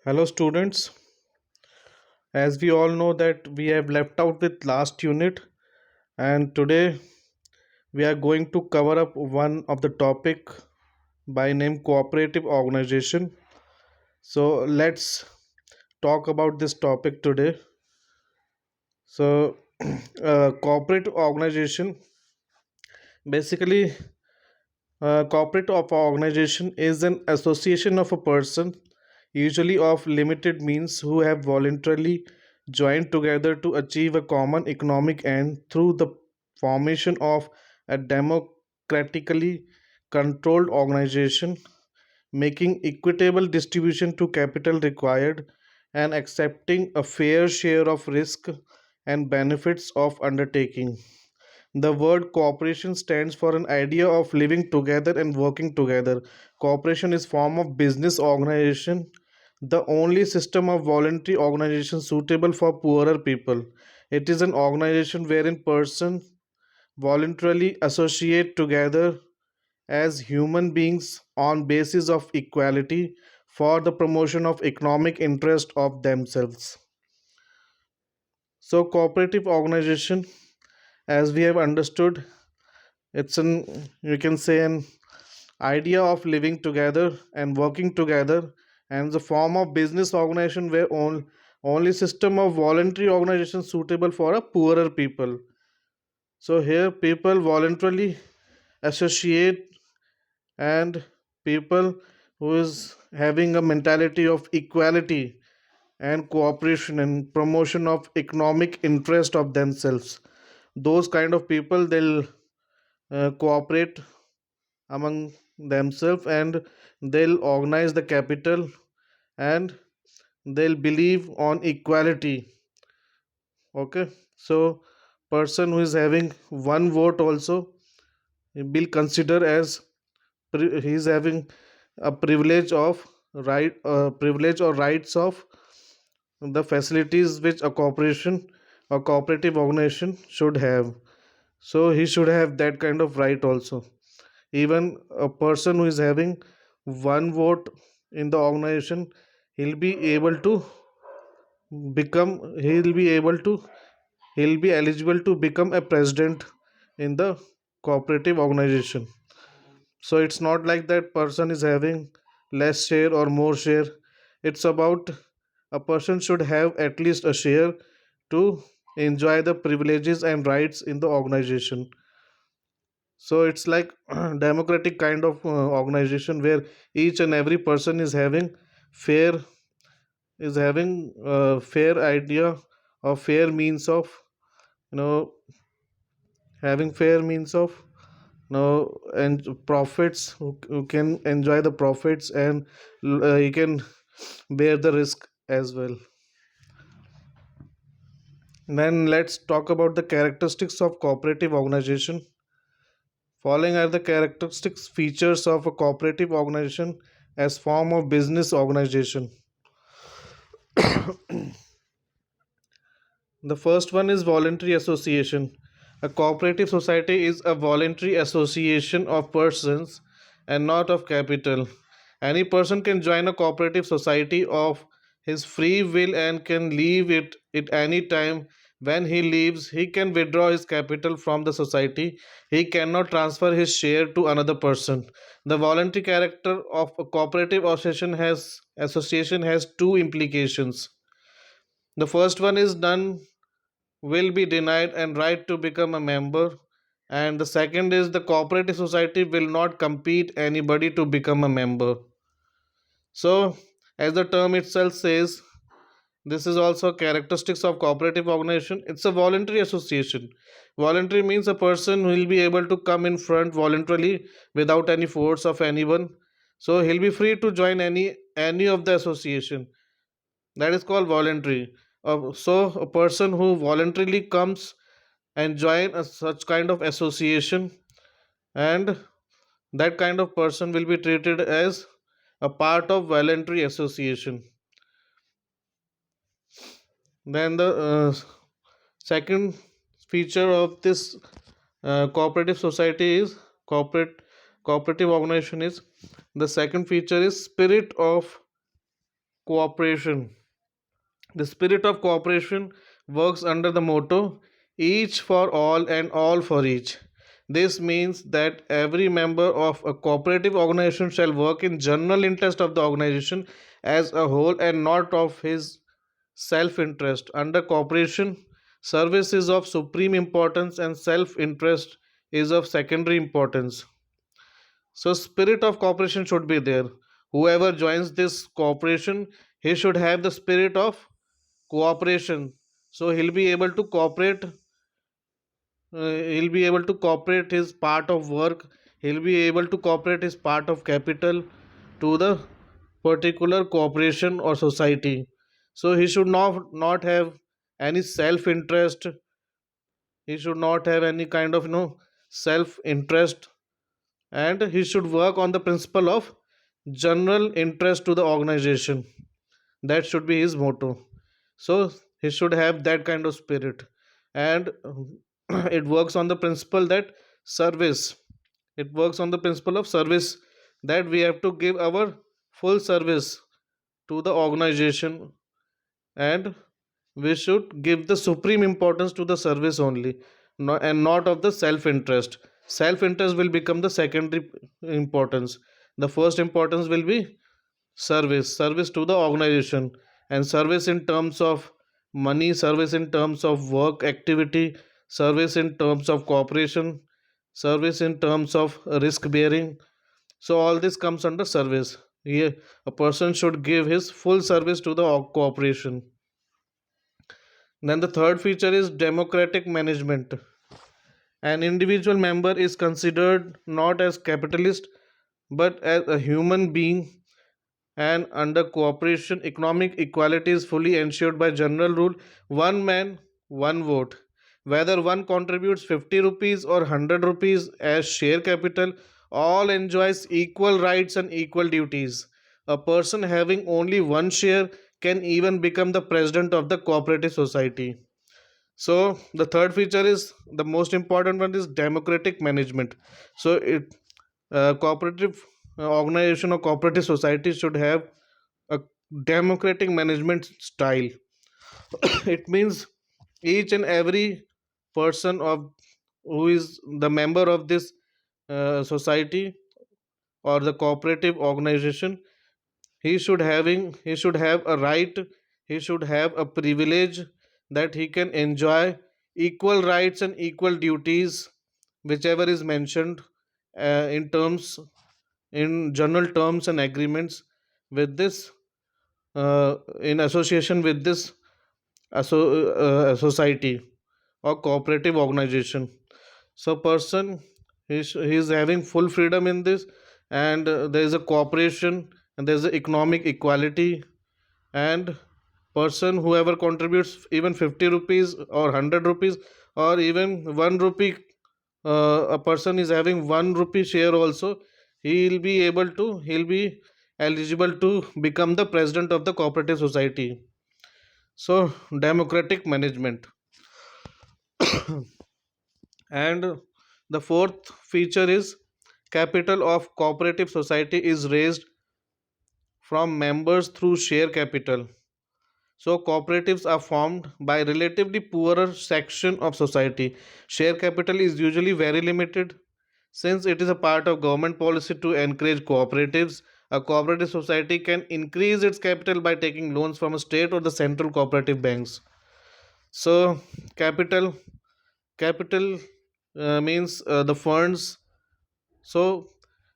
Hello students, as we all know that we have left out with last unit, and today we are going to cover up one of the topic by name cooperative organization. So let's talk about this topic today. So cooperative organization, basically, corporate of organization is an association of a person, usually of limited means, who have voluntarily joined together to achieve a common economic end through the formation of a democratically controlled organization, making equitable distribution to capital required and accepting a fair share of risk and benefits of undertaking. The word cooperation stands for an idea of living together and working together. Cooperation is form of business organization, the only system of voluntary organization suitable for poorer people. It is an organization wherein persons voluntarily associate together as human beings on basis of equality for the promotion of economic interest of themselves. So cooperative organization, as we have understood, it's an, you can say, an idea of living together and working together, and the form of business organization where only system of voluntary organization suitable for a poorer people. So here people voluntarily associate, and people who is having a mentality of equality and cooperation and promotion of economic interest of themselves, those kind of people, they'll cooperate among themselves, and they'll organize the capital, and they'll believe on equality. Okay, so person who is having one vote also will consider as he is having a privilege of privilege or rights of the facilities which a corporation or cooperative organization should have. So he should have that kind of right also. Even a person who is having one vote in the organization, he'll be able to become he'll be able to he'll be eligible to become a president in the cooperative organization. So it's not like that person is having less share or more share. It's about a person should have at least a share to enjoy the privileges and rights in the organization. So it's like democratic kind of organization where each and every person fair is having a fair idea or fair means of, you know having fair means of, and profits, who can enjoy the profits, and he can bear the risk as well. Then let's talk about the characteristics of cooperative organization. Following are the characteristics features of a cooperative organization as form of business organization. The first one is voluntary association. A cooperative society is a voluntary association of persons and not of capital. Any person can join a cooperative society of his free will and can leave it at any time. When he leaves, he can withdraw his capital from the society. He cannot transfer his share to another person. The voluntary character of a cooperative association has two implications. The first one is none will be denied and right to become a member, and the second is the cooperative society will not compete anybody to become a member. So as the term itself says, this is also characteristics of cooperative organization. It's a voluntary association. Voluntary means a person will be able to come in front voluntarily without any force of anyone. So he'll be free to join any of the association. That is called voluntary. So a person who voluntarily comes and join such kind of association, and that kind of person will be treated as a part of voluntary association. Then the second feature of this cooperative society is cooperative organization is, the second feature is spirit of Cooperation. The spirit of cooperation works under the motto each for all and all for each. This means that every member of a cooperative organization shall work in general interest of the organization as a whole and not of his self interest. Under cooperation, service is of supreme importance and self interest is of secondary importance. So, spirit of cooperation should be there. Whoever joins this cooperation, he should have the spirit of cooperation. So he'll be able to cooperate his part of work, he'll be able to cooperate his part of capital to the particular corporation or society. So he should not have any self interest, he should not have any kind of self interest, and he should work on the principle of general interest to the organization. That should be his motto. So he should have that kind of spirit. And it works on the principle that service, it works on the principle of service, that we have to give our full service to the organization, and we should give the supreme importance to the service only, and not of the self interest. Self interest will become the secondary importance. The first importance will be service to the organization, and service in terms of money, service in terms of work activity, service in terms of cooperation, service in terms of risk bearing. So all this comes under service. Here a person should give his full service to the cooperation. Then the third feature is democratic management. An individual member is considered not as capitalist but as a human being, and under cooperation economic equality is fully ensured by general rule one man one vote. Whether one contributes 50 rupees or 100 rupees as share capital, all enjoys equal rights and equal duties. A person having only one share can even become the president of the cooperative society. So the third feature is the most important one is democratic management. So it cooperative organization or cooperative society should have a democratic management style. It means each and every person of who is the member of this society or the cooperative organization, he should have a right, he should have a privilege, that he can enjoy equal rights and equal duties whichever is mentioned in terms, in general terms and agreements with this, in association with this society or cooperative organization. So person, he is having full freedom in this, and there is a cooperation, and there is a economic equality, and person whoever contributes even 50 rupees or 100 rupees or even 1 rupee, a person is having 1 rupee share also, he'll be eligible to become the president of the cooperative society. So democratic management. And the fourth feature is capital of cooperative society is raised from members through share capital. So cooperatives are formed by relatively poorer section of society. Share capital is usually very limited. Since it is a part of government policy to encourage cooperatives, a cooperative society can increase its capital by taking loans from a state or the central cooperative banks. So capital capital means the funds. So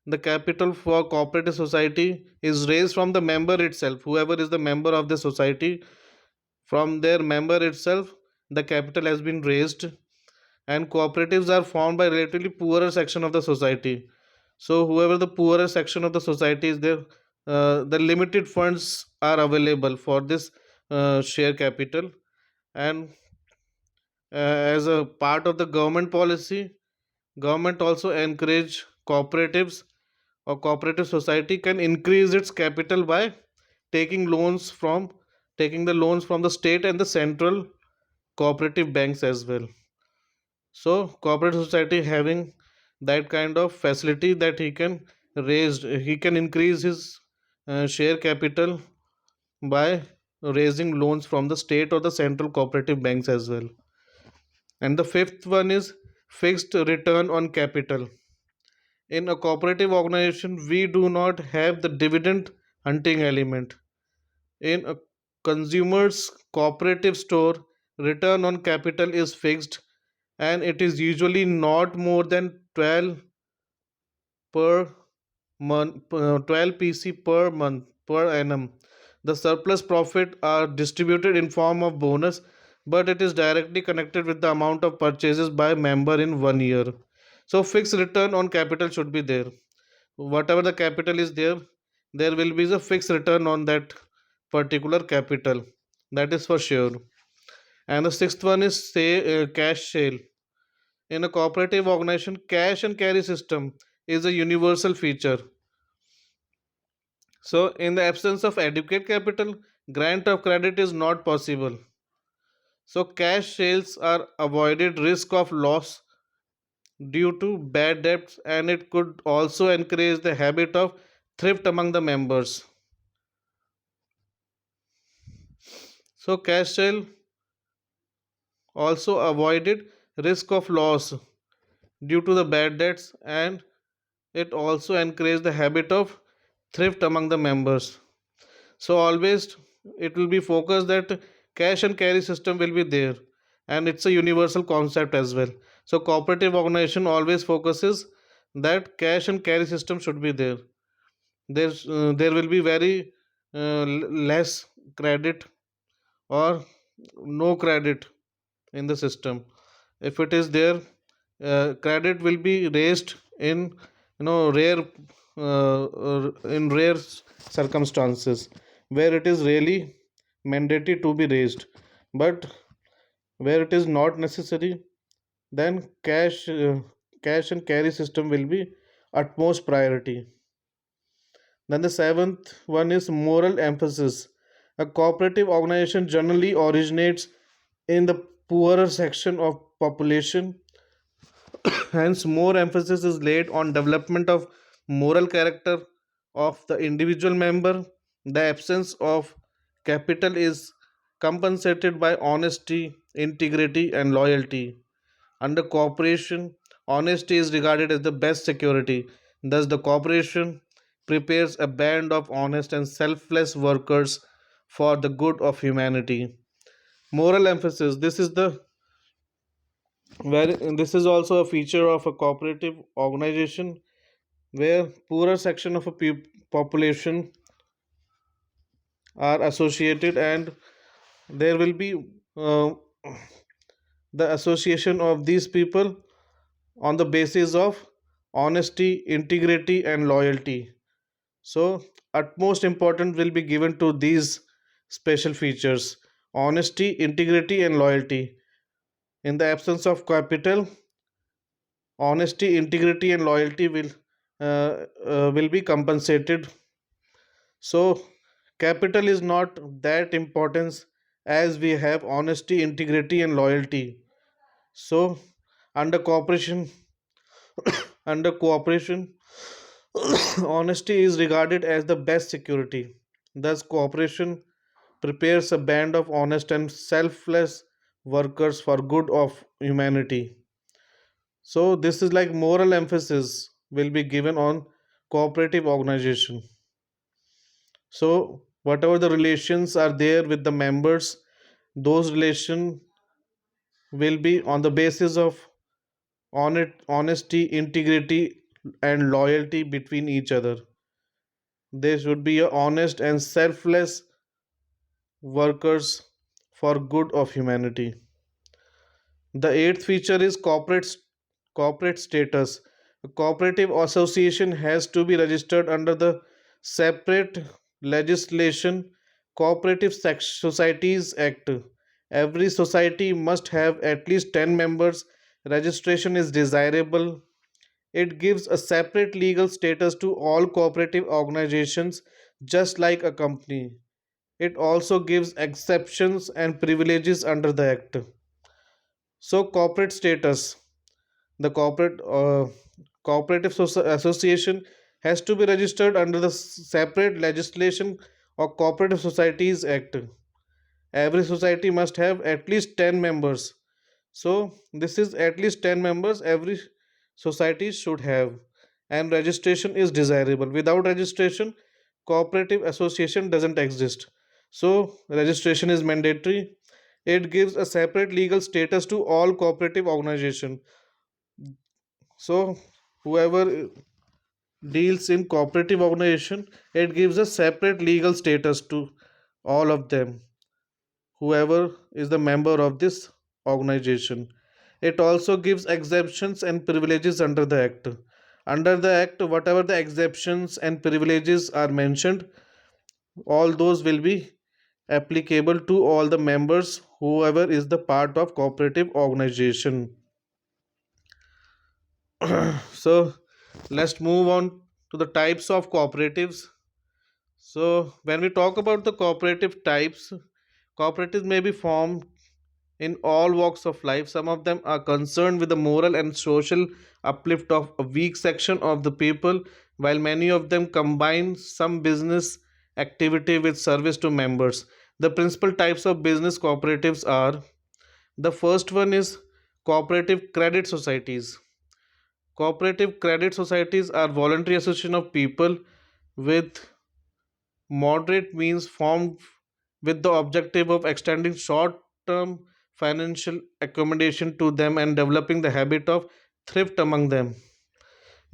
the capital for cooperative society is raised from the member itself, whoever is the member of the society. From their member itself the capital has been raised, and cooperatives are formed by relatively poorer section of the society. So whoever the poorer section of the society is there, the limited funds are available for this share capital. And as a part of the government policy, government also encourage cooperatives, or cooperative society can increase its capital by taking loans from taking the loans from the state and the central cooperative banks as well. So cooperative society having that kind of facility that he can increase his share capital by raising loans from the state or the central cooperative banks as well. And the fifth one is fixed return on capital. In a cooperative organization, we do not have the dividend hunting element. In a consumer's cooperative store, return on capital is fixed and it is usually not more than 12 per month, 12 PC per month per annum. The surplus profit are distributed in form of bonus, but it is directly connected with the amount of purchases by member in 1 year. So fixed return on capital should be there. Whatever the capital is there, there will be a fixed return on that particular capital. That is for sure. And the sixth one is say cash sale. In a cooperative organization, cash and carry system is a universal feature. So, in the absence of adequate capital, grant of credit is not possible. So, cash sales are avoided risk of loss due to bad debts, and it could also encourage the habit of thrift among the members. So, cash sale also avoided risk of loss due to the bad debts, and it also encouraged the habit of thrift among the members. So always it will be focused that cash and carry system will be there, and it's a universal concept as well. So cooperative organization always focuses that cash and carry system should be there. There will be very less credit or no credit in the system. If it is there, credit will be raised in rare in rare circumstances where it is really mandatory to be raised, but where it is not necessary, then cash and carry system will be utmost priority. Then the seventh one is moral emphasis. A cooperative organization generally originates in the poorer section of population. Hence, more emphasis is laid on development of moral character of the individual member. The absence of capital is compensated by honesty, integrity, and loyalty. Under cooperation, honesty is regarded as the best security. Thus, the corporation prepares a band of honest and selfless workers for the good of humanity. Moral emphasis. This is also a feature of a cooperative organization where poorer section of a population are associated, and there will be uh, the association of these people on the basis of honesty, integrity, and loyalty. So, utmost important will be given to these special features: honesty, integrity, and loyalty. In the absence of capital, honesty, integrity, and loyalty will be compensated. So, capital is not that important as we have honesty, integrity, and loyalty. So, under cooperation, under cooperation, honesty is regarded as the best security. Thus, cooperation prepares a band of honest and selfless workers for good of humanity. So this is like moral emphasis will be given on cooperative organization. So whatever the relations are there with the members, those relation will be on the basis of honesty, integrity, and loyalty between each other. They should be a honest and selfless workers for good of humanity. The eighth feature is corporate status. A cooperative association has to be registered under the separate legislation Cooperative Societies Act. Every society must have at least 10 members. Registration is desirable. It gives a separate legal status to all cooperative organizations just like a company. It also gives exceptions and privileges under the act. So corporate status. The cooperative association has to be registered under the separate legislation or Cooperative Societies Act. Every society must have at least 10 members. So, this is at least 10 members every society should have. And registration is desirable. Without registration, cooperative association doesn't exist. So, registration is mandatory. It gives a separate legal status to all cooperative organization. So, whoever deals in cooperative organization, it gives a separate legal status to all of them, whoever is the member of this organization. It also gives exemptions and privileges under the act. Under the act, whatever the exceptions and privileges are mentioned, all those will be applicable to all the members, whoever is the part of cooperative organization. So let's move on to the types of cooperatives. So when we talk about the cooperative types, cooperatives may be formed in all walks of life. Some of them are concerned with the moral and social uplift of a weak section of the people, while many of them combine some business activity with service to members. The principal types of business cooperatives are: the first one is cooperative credit societies. Cooperative credit societies are voluntary association of people with moderate means formed with the objective of extending short term financial accommodation to them and developing the habit of thrift among them.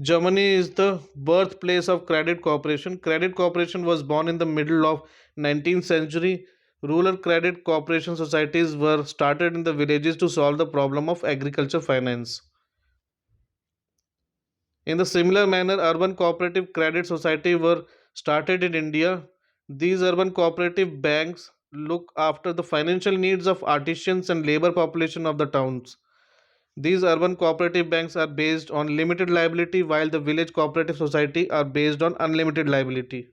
Germany is the birthplace of credit cooperation. Credit cooperation was born in the middle of 19th century. Rural credit cooperation societies were started in the villages to solve the problem of agriculture finance. In the similar manner, urban cooperative credit society were started in India. These urban cooperative banks look after the financial needs of artisans and labor population of the towns. These urban cooperative banks are based on limited liability while the village cooperative society are based on unlimited liability.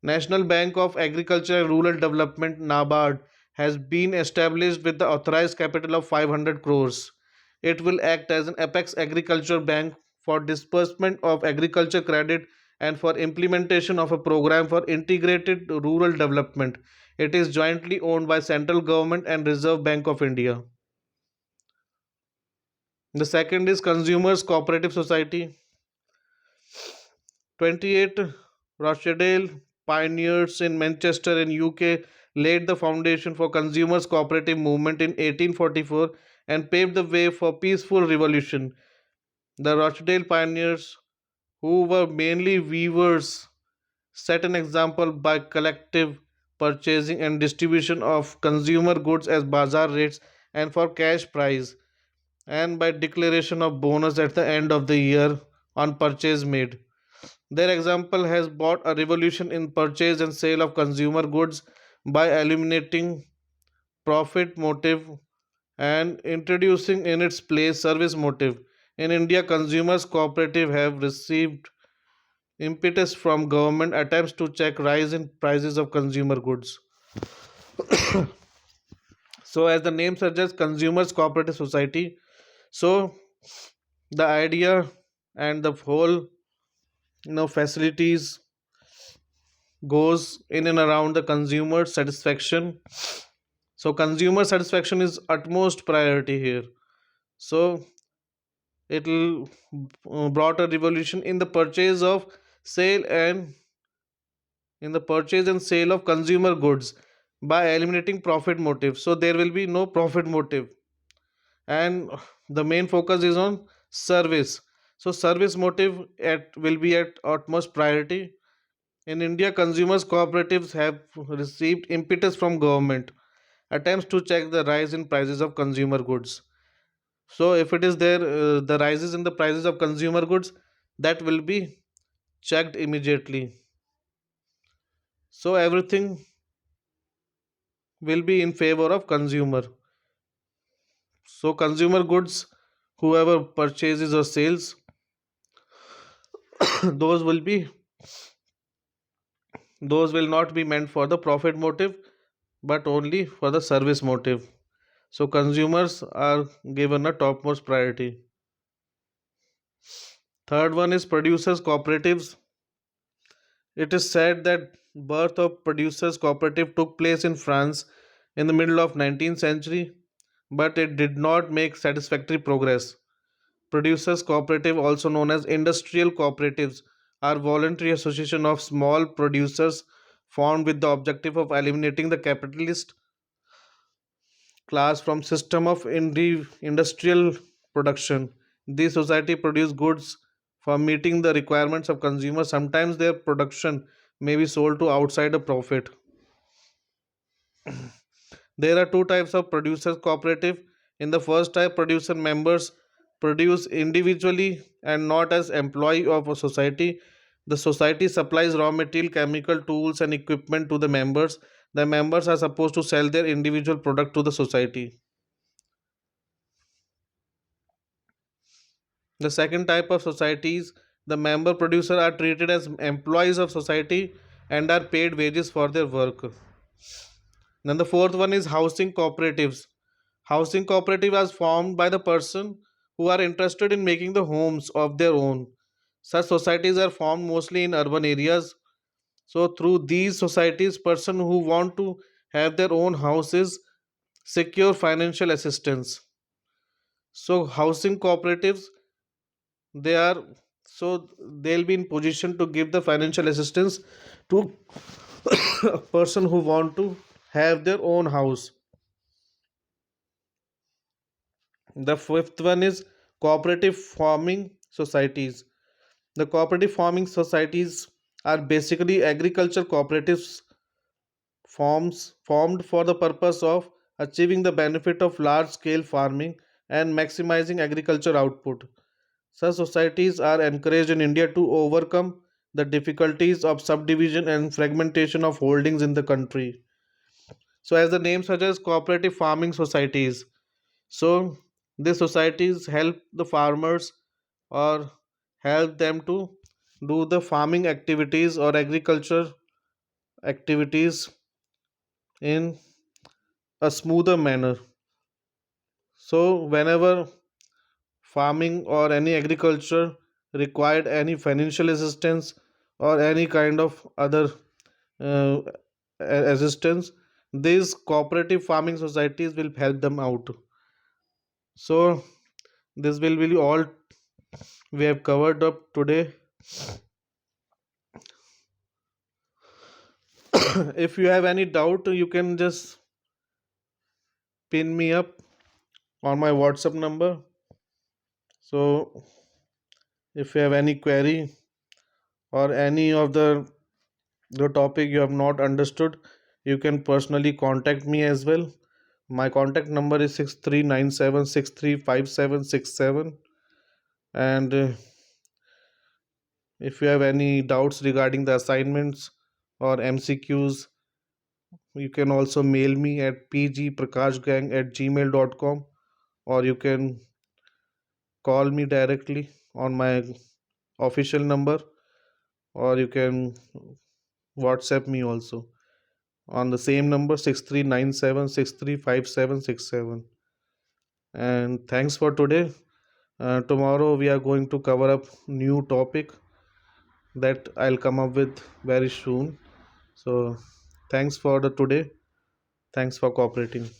National Bank of Agriculture and Rural Development NABARD has been established with the authorized capital of 500 crores. It will act as an apex agriculture bank for disbursement of agriculture credit and for implementation of a program for integrated rural development. It is jointly owned by central government and Reserve Bank of India. The second is Consumers Cooperative Society. 28 Rochdale pioneers in Manchester in UK laid the foundation for consumers cooperative movement in 1844 and paved the way for peaceful revolution. The Rochdale pioneers, who were mainly weavers, set an example by collective purchasing and distribution of consumer goods as bazaar rates and for cash price, and by declaration of bonus at the end of the year on purchase made. Their example has brought a revolution in purchase and sale of consumer goods by eliminating profit motive and introducing in its place service motive. In India, consumers cooperative have received impetus from government attempts to check rise in prices of consumer goods. So as the name suggests, consumers cooperative society. So the idea and the whole facilities goes in and around the consumer satisfaction. So consumer satisfaction is utmost priority here. So it'll brought a revolution in the purchase of sale and in the purchase and sale of consumer goods by eliminating profit motive. So there will be no profit motive, and the main focus is on service. So service motive at will be at utmost priority. In India, consumers cooperatives have received impetus from government attempts to check the rise in prices of consumer goods. So if it is there, the rises in the prices of consumer goods, that will be checked immediately. So everything will be in favor of consumer. So consumer goods, whoever purchases or sales, those will be those will not be meant for the profit motive but only for the service motive. So consumers are given a topmost priority. Third one is producers cooperatives. It is said that birth of producers cooperative took place in France in the middle of 19th century, but it did not make satisfactory progress. Producers cooperative, also known as industrial cooperatives, are voluntary association of small producers formed with the objective of eliminating the capitalist class from system of industrial production. These society produce goods for meeting the requirements of consumers. Sometimes their production may be sold to outside a profit. There are two types of producers cooperative. In the first type, producer members produce individually and not as employee of a society. The society supplies raw material, chemical, tools, and equipment to the members. The members are supposed to sell their individual product to the society. The second type of societies, the member producers are treated as employees of society and are paid wages for their work. Then the fourth one is housing cooperatives. Housing cooperative is formed by the person who are interested in making the homes of their own. Such societies are formed mostly in urban areas. So through these societies, person who want to have their own houses secure financial assistance. So housing cooperatives, they are, so they'll be in position to give the financial assistance to a person who want to have their own house. The fifth one is cooperative farming societies. The cooperative farming societies are basically agriculture cooperatives formed for the purpose of achieving the benefit of large scale farming and maximizing agriculture output. Such societies are encouraged in India to overcome the difficulties of subdivision and fragmentation of holdings in the country. So, as the name suggests, cooperative farming societies. So, these societies help the farmers or help them to do the farming activities or agriculture activities in a smoother manner. So, whenever farming or any agriculture required any financial assistance or any kind of other uh, assistance, these cooperative farming societies will help them out. So, this will be all we have covered up today. If you have any doubt, you can just pin me up on my WhatsApp number. So, if you have any query or any of the topic you have not understood, you can personally contact me as well. My contact number is 6397635767. And if you have any doubts regarding the assignments or MCQs, you can also mail me at pgprakashgang@gmail.com, or you can call me directly on my official number, or you can WhatsApp me also on the same number 6397635767. And thanks for today. Tomorrow we are going to cover up new topic that I'll come up with very soon. So thanks for the today. Thanks for cooperating.